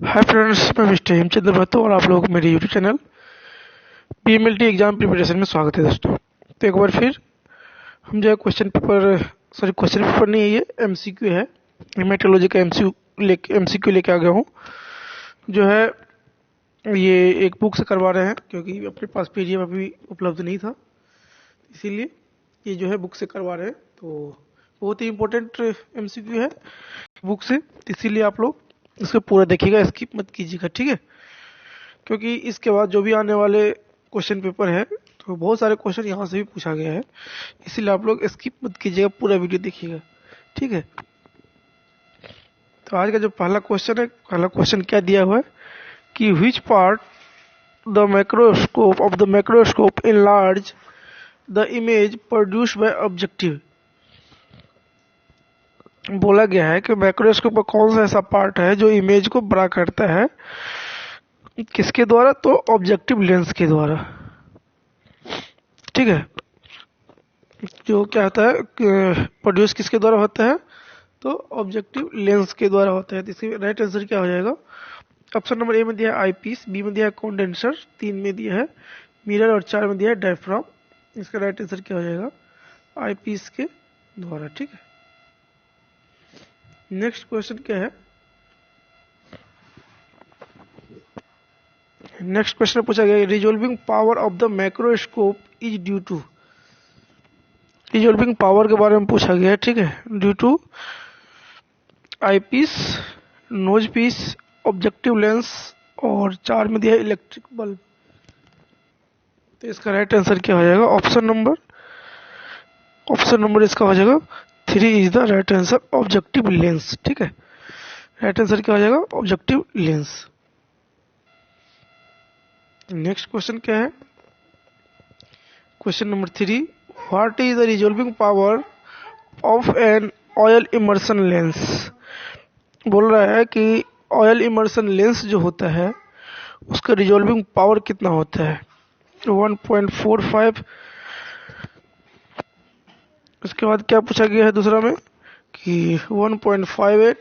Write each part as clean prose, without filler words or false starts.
Hi friends, मैं mister Hemchandra Mahato और आप लोगों को मेरे यूट्यूब चैनल पीएमएलटी एग्जाम प्रिपरेशन में स्वागत है दोस्तों। तो एक बार फिर हम जो है क्वेश्चन पेपर नहीं है, ये एमसीक्यू है। मेट्रोलॉजी का एमसीक्यू लेके आ गया हूँ। जो है ये एक बुक से करवा रहे हैं क्योंकि अपने पास पीडीएफ अभी उपलब्ध नहीं था, इसीलिए ये जो है बुक से करवा रहे हैं। तो बहुत ही इम्पोर्टेंट एमसीक्यू है बुक से, इसीलिए आप लोग इसको पूरा देखिएगा, स्किप मत कीजिएगा, ठीक है। क्योंकि इसके बाद जो भी आने वाले क्वेश्चन पेपर है तो बहुत सारे क्वेश्चन यहाँ से भी पूछा गया है, इसीलिए आप लोग स्किप मत कीजिएगा, पूरा वीडियो देखिएगा, ठीक है। तो आज का जो पहला क्वेश्चन है, पहला क्वेश्चन क्या दिया हुआ है कि which part the microscope of the microscope enlarge the image produced by objective. बोला गया है कि माइक्रोस्कोप का कौन सा ऐसा पार्ट है जो इमेज को बड़ा करता है, किसके द्वारा? तो ऑब्जेक्टिव लेंस के द्वारा, ठीक है। जो क्या होता है, प्रोड्यूस किसके द्वारा होता है? तो ऑब्जेक्टिव लेंस के द्वारा होता है। तो इसका राइट आंसर क्या हो जाएगा? ऑप्शन नंबर ए में दिया है आई पीस, बी में दिया है कंडेंसर, 3 में दिया है मिरर और 4 में दिया है डायफ्राम। इसका राइट आंसर क्या हो जाएगा? आई पीस के द्वारा, ठीक है। नेक्स्ट क्वेश्चन क्या है? नेक्स्ट क्वेश्चन पूछा गया resolving power of the microscope is due to. Resolving power के बारे में पूछा गया है, ठीक है। Due to eye piece, nose piece, objective lens और 4 में दिया है इलेक्ट्रिक बल्ब। तो इसका राइट आंसर क्या हो जाएगा? ऑप्शन नंबर इसका हो जाएगा 3 is the right answer, objective lens, ठीक है। राइट आंसर क्या हो जाएगा? Objective lens. नेक्स्ट क्वेश्चन क्या है? Question number 3, what is the resolving power of an oil immersion lens. बोल रहा है कि ऑयल इमर्शन लेंस जो होता है उसका रिजोल्विंग पावर कितना होता है? 1.45। उसके बाद क्या पूछा गया है दूसरा में कि 1.58,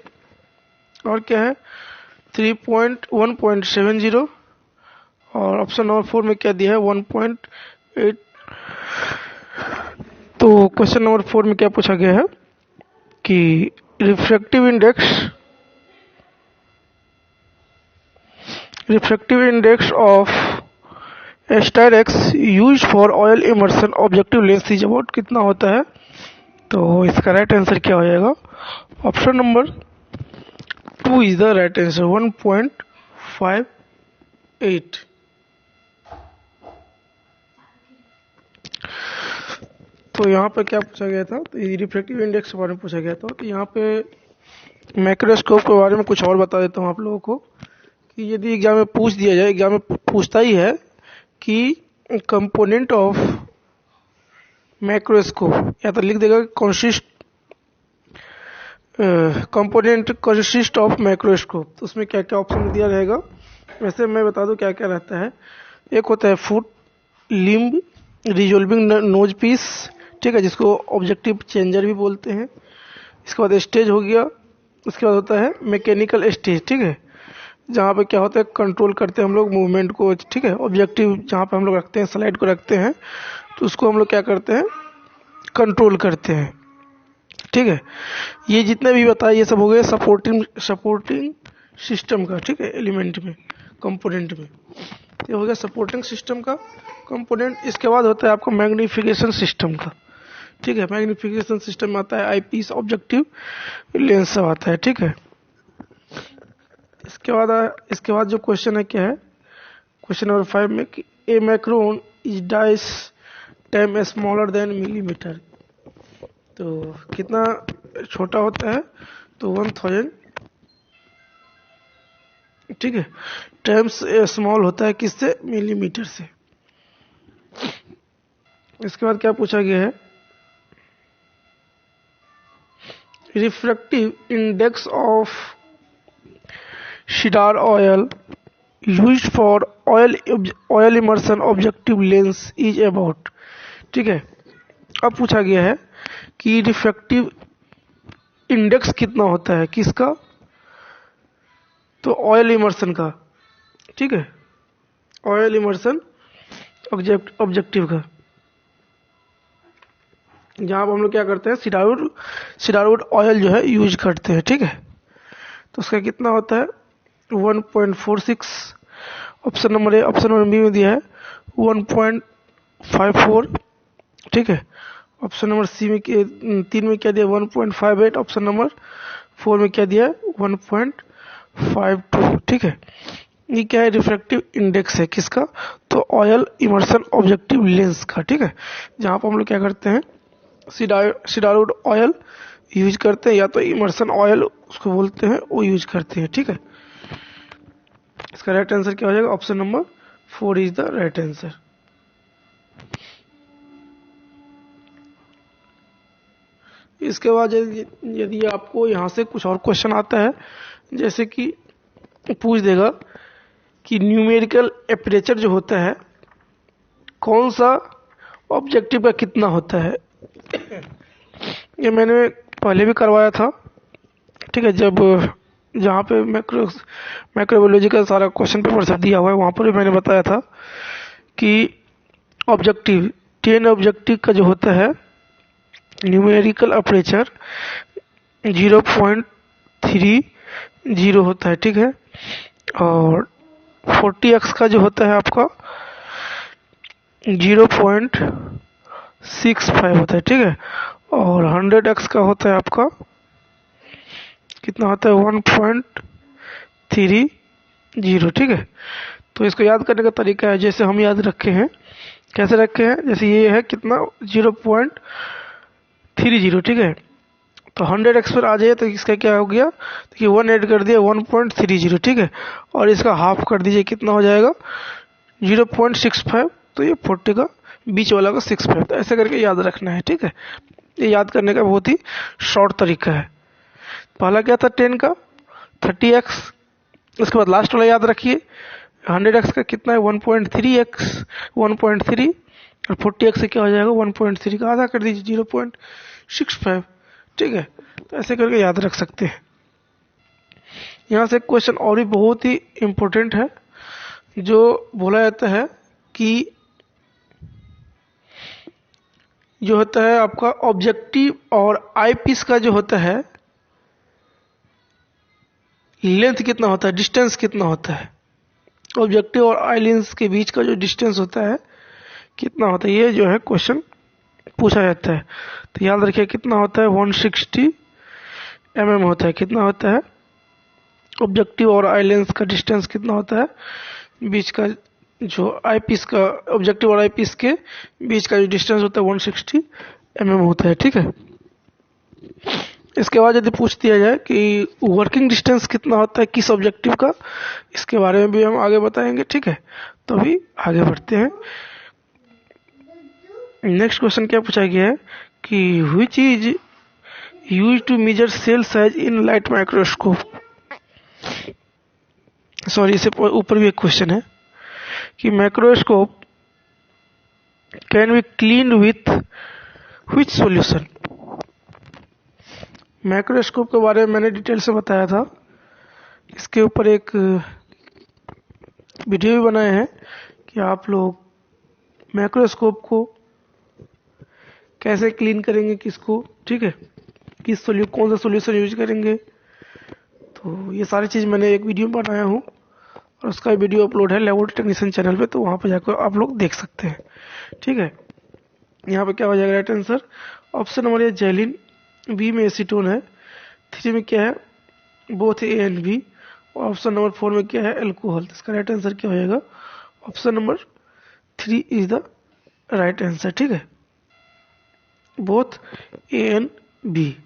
और क्या है 1.70, और ऑप्शन नंबर 4 में क्या दिया है 1.8। तो क्वेश्चन नंबर 4 में क्या पूछा गया है कि refractive index of styrax use for oil immersion objective lens is about कितना होता है? तो इसका राइट आंसर क्या हो जाएगा? Option number 2 is the right answer, 1.58। तो यहाँ पे क्या पूछा गया था? तो रिफ्रैक्टिव इंडेक्स के बारे में पूछा गया था। तो यहाँ पे माइक्रोस्कोप के बारे में कुछ और बता देता हूँ आप लोगों को कि यदि एग्जाम में पूछ दिया जाए, एग्जाम में पूछता ही है कि कंपोनेंट ऑफ माइक्रोस्कोप, या तो लिख देगा कंपोनेंट कंसिस्ट ऑफ माइक्रोस्कोप। तो उसमें क्या क्या ऑप्शन दिया रहेगा? वैसे मैं बता दूं क्या क्या रहता है। एक होता है foot, limb, resolving nose piece, ठीक है, जिसको ऑब्जेक्टिव चेंजर भी बोलते हैं। इसके बाद स्टेज हो गया। उसके बाद होता है मैकेनिकल स्टेज, ठीक है, जहाँ पे क्या होता है कंट्रोल करते हैं हम लोग मूवमेंट को, ठीक है। ऑब्जेक्टिव जहाँ पे हम लोग रखते हैं, स्लाइड को रखते हैं, तो उसको हम लोग क्या करते हैं? कंट्रोल करते हैं, ठीक है। ये जितने भी बताए ये सब हो गए सपोर्टिंग सिस्टम का, ठीक है, एलिमेंट में, कंपोनेंट में। ये हो गया सपोर्टिंग सिस्टम का कंपोनेंट। इसके बाद होता है आपको मैग्निफिकेशन सिस्टम का, ठीक है। मैग्निफिकेशन सिस्टम में आता है आई पीस, ऑब्जेक्टिव लेंस सब आता है, ठीक है। इसके बाद जो क्वेश्चन है क्या है? क्वेश्चन नंबर 5 में कि ए मैक्रोन इज डाइस टाइम स्मॉलर देन मिलीमीटर। तो कितना छोटा होता है? तो 1000, ठीक है, टाइम्स स्मॉल होता है किससे? मिलीमीटर से। इसके बाद क्या पूछा गया है? Refractive index of cider oil used for oil immersion objective lens is about, ठीक है। अब पूछा गया है कि रिफ्रैक्टिव इंडेक्स कितना होता है किसका? तो ऑयल इमर्शन का, ठीक है, ऑयल इमर्शन ऑब्जेक्टिव का, जहाँ पर हम लोग क्या करते हैं, सिडारवुड ऑयल जो है यूज करते हैं, ठीक है। तो उसका कितना होता है 1.46, option number A. Option number B में दिया है 1.54, ठीक है। ऑप्शन नंबर सी में 3 में क्या दिया 1.58, ऑप्शन नंबर 4 में क्या दिया 1.52, ठीक है। ये क्या है, रिफ्रैक्टिव इंडेक्स है किसका, तो ऑयल इमर्शन ऑब्जेक्टिव लेंस का, ठीक है। जहाँ पर हम लोग क्या करते हैं, सिडारवुड ऑयल यूज करते हैं, या तो इमर्शन ऑयल उसको बोलते हैं, वो यूज करते हैं, ठीक है। इसका राइट आंसर क्या हो जाएगा, option number 4 is the right answer. इसके बाद यदि आपको यहाँ से कुछ और क्वेश्चन आता है, जैसे कि पूछ देगा कि न्यूमेरिकल एपरेचर जो होता है कौन सा ऑब्जेक्टिव का कितना होता है, ये मैंने पहले भी करवाया था, ठीक है। जहाँ पे मैक्रोबायोलॉजी का सारा क्वेश्चन पेपर सब दिया हुआ है, वहाँ पर भी मैंने बताया था कि ऑब्जेक्टिव 10 ऑब्जेक्टिव का जो होता है न्यूमेरिकल अपर्चर 0.30 होता है, ठीक है। और 40x का जो होता है आपका 0.65 होता है, ठीक है। और 100x का होता है आपका कितना होता है 1.30, ठीक है। तो इसको याद करने का तरीका है, जैसे हम याद रखे हैं, कैसे रखे हैं, जैसे ये है कितना 0.30, ठीक है। तो 100x पर आ जाए तो इसका क्या हो गया, देखिए 1 ऐड कर दिया 1.30, ठीक है। और इसका हाफ कर दीजिए, कितना हो जाएगा 0.65, तो ये 40 का बीच वाला का 65, तो ऐसे करके याद रखना है, ठीक है। ये याद करने का बहुत ही शॉर्ट तरीका है। पहला क्या था 10 का 30x, उसके बाद लास्ट वाला याद रखिए 100x का कितना है 1.3x 1.3, और 40x से क्या हो जाएगा 1.3 का आधा कर दीजिए 0.65, ठीक है। तो ऐसे करके याद रख सकते हैं। यहाँ से क्वेश्चन और भी बहुत ही इम्पोर्टेंट है, जो बोला जाता है कि जो होता है आपका ऑब्जेक्टिव और आई पीस का जो होता है लेंथ कितना होता है, डिस्टेंस कितना होता है, ऑब्जेक्टिव और आई लेंस के बीच का जो डिस्टेंस होता है कितना होता है, ये जो है क्वेश्चन पूछा जाता है। तो याद रखिए कितना होता है 160 mm होता है, कितना होता है ऑब्जेक्टिव और आई लेंस का डिस्टेंस कितना होता है, बीच का जो आई पीस का, ऑब्जेक्टिव और आई पीस के बीच का जो डिस्टेंस होता है 160 mm होता है, ठीक है। इसके बाद यदि पूछ दिया जाए कि वर्किंग डिस्टेंस कितना होता है किस ऑब्जेक्टिव का, इसके बारे में भी हम आगे बताएंगे, ठीक है। तो अभी आगे बढ़ते हैं। नेक्स्ट क्वेश्चन क्या पूछा गया है कि which is use to measure cell size in light microscope. Sorry, इससे ऊपर भी एक क्वेश्चन है कि microscope can be clean with which solution. Microscope के बारे में मैंने डिटेल से बताया था, इसके ऊपर एक वीडियो भी बनाए हैं कि आप लोग माइक्रोस्कोप को कैसे क्लीन करेंगे, किसको, ठीक है, कौन सा सॉल्यूशन यूज करेंगे। तो ये सारी चीज़ मैंने एक वीडियो में बनाया हूँ, और उसका वीडियो अपलोड है लेबोरेटरी टेक्नीशियन चैनल पे, तो वहाँ पर जाकर आप लोग देख सकते हैं, ठीक है। यहाँ पे क्या हो जाएगा right answer, option number A xylene, B में एसीटोन है, 3 में क्या है बोथ ए एंड बी, और ऑप्शन नंबर 4 में क्या है अल्कोहल। इसका राइट आंसर क्या हो जाएगा, option number 3 is the right answer, ठीक है, both A and B.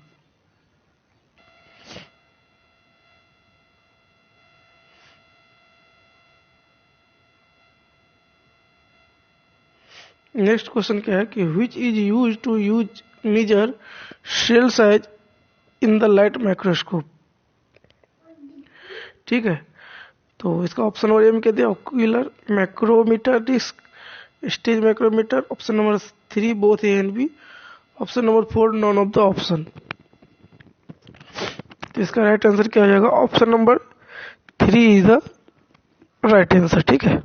Next question क्या है कि which is use to measure cell size in the light microscope, ठीक है। तो इसका ऑप्शन नंबर ए में क्या दिया ocular micrometer, disc stage micrometer, option number 3 both A and B, option number 4 none of the option. तो इसका राइट आंसर क्या हो जाएगा, option number 3 is the right answer. ठीक है,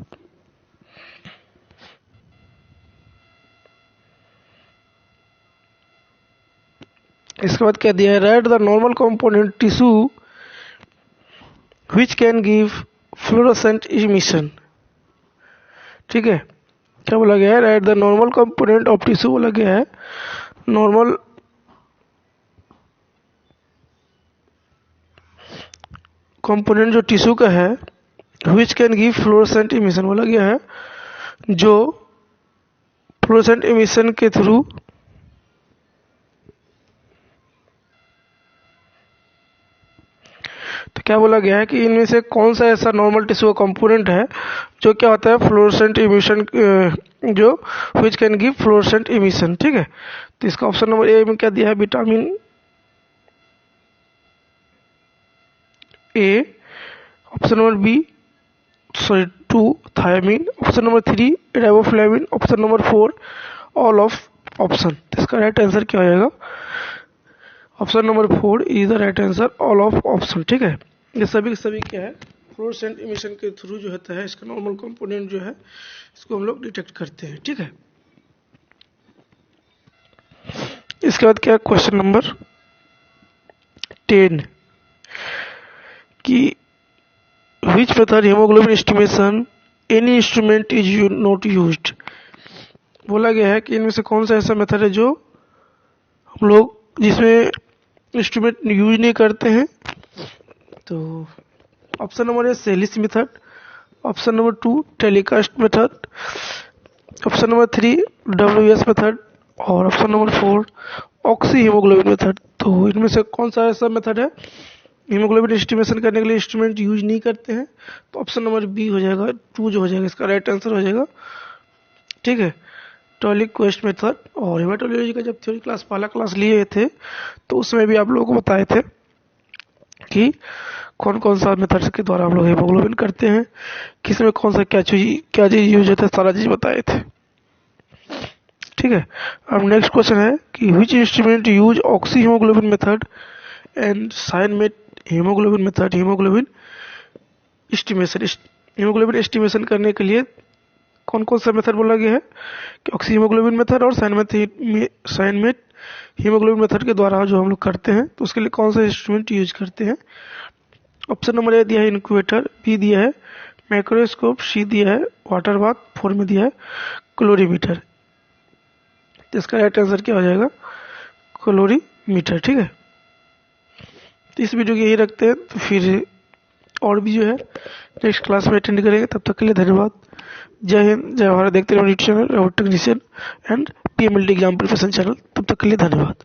इसके बाद क्या दिया है, right the normal component tissue which can give fluorescent emission. ठीक है, क्या बोला गया है, right the normal component of tissue बोला गया है, नॉर्मल कंपोनेंट जो टिश्यू का है, which can give fluorescent emission बोला गया है, जो फ्लोरोसेंट इमिशन के थ्रू तो क्या बोला गया है कि इनमें से कौन सा ऐसा नॉर्मल टिश्यू का कंपोनेंट है जो क्या होता है फ्लोरोसेंट इमिशन, जो which can give fluorescent emission. ठीक है, तो इसका ऑप्शन नंबर ए में क्या दिया है, vitamin A, option number B 2 thiamine, option number 3 riboflavin, option number 4 all of option. तो इसका राइट आंसर क्या हो जाएगा, option number 4 is the right answer, all of option. ठीक है, ये सभी क्या है, फ्लोरोसेंट इमिशन के थ्रू जो होता है इसका नॉर्मल कंपोनेंट जो है इसको हम लोग डिटेक्ट करते हैं। ठीक है, इसके बाद क्या, क्वेश्चन नंबर 10 कि which method hemoglobin estimation any instrument is not used। बोला गया है कि इनमें से कौन सा ऐसा मेथड है जो हम लोग जिसमें इंस्ट्रूमेंट यूज नहीं करते हैं। तो option number A Sahli's method, option number 2 Tallqvist method, option number 3 WS method और option number 4 oxy haemoglobin method. तो इनमें से कौन सा ऐसा मेथड है हीमोग्लोबिन एस्टिमेशन करने के लिए इंस्ट्रूमेंट यूज नहीं करते हैं, तो ऑप्शन नंबर बी हो जाएगा, 2 जो हो जाएगा इसका राइट आंसर हो जाएगा। ठीक है, टॉलिक्वेस्ट मेथड। और हेमाटोलॉजी का जब थ्योरी क्लास पहला क्लास लिए थे तो उसमें भी आप लोगों को बताए थे कि कौन कौन सा मेथड के द्वारा हम लोग हेमोग्लोबिन करते हैं, किस में कौन सा क्या चीज यूज होता है, सारा चीज बताए थे। ठीक है, अब नेक्स्ट क्वेश्चन है कि which instrument use oxy haemoglobin method and cyanmet haemoglobin method, haemoglobin estimation करने के लिए कौन कौन सा मेथड बोला गया है कि ऑक्सी हीमोग्लोबिन मेथड और साइनमेट हीमोग्लोबिन मेथड के द्वारा जो हम लोग करते हैं, तो उसके लिए कौन सा इंस्ट्रूमेंट यूज करते हैं। ऑप्शन नंबर ए दिया है इनक्यूबेटर, बी दिया है माइक्रोस्कोप, सी दिया है वाटर बाथ, 4 में दिया है क्लोरीमीटर। तो इसका राइट आंसर क्या हो जाएगा, क्लोरीमीटर। ठीक है, तो इस वीडियो को यही रखते हैं, तो फिर और भी जो है नेक्स्ट क्लास में अटेंड करेंगे। तब तक के लिए धन्यवाद, जय हिंद, जय भारत। देखते रहो YouTube channel robot technician and PMLD exam preparation channel. तब तक के लिए धन्यवाद।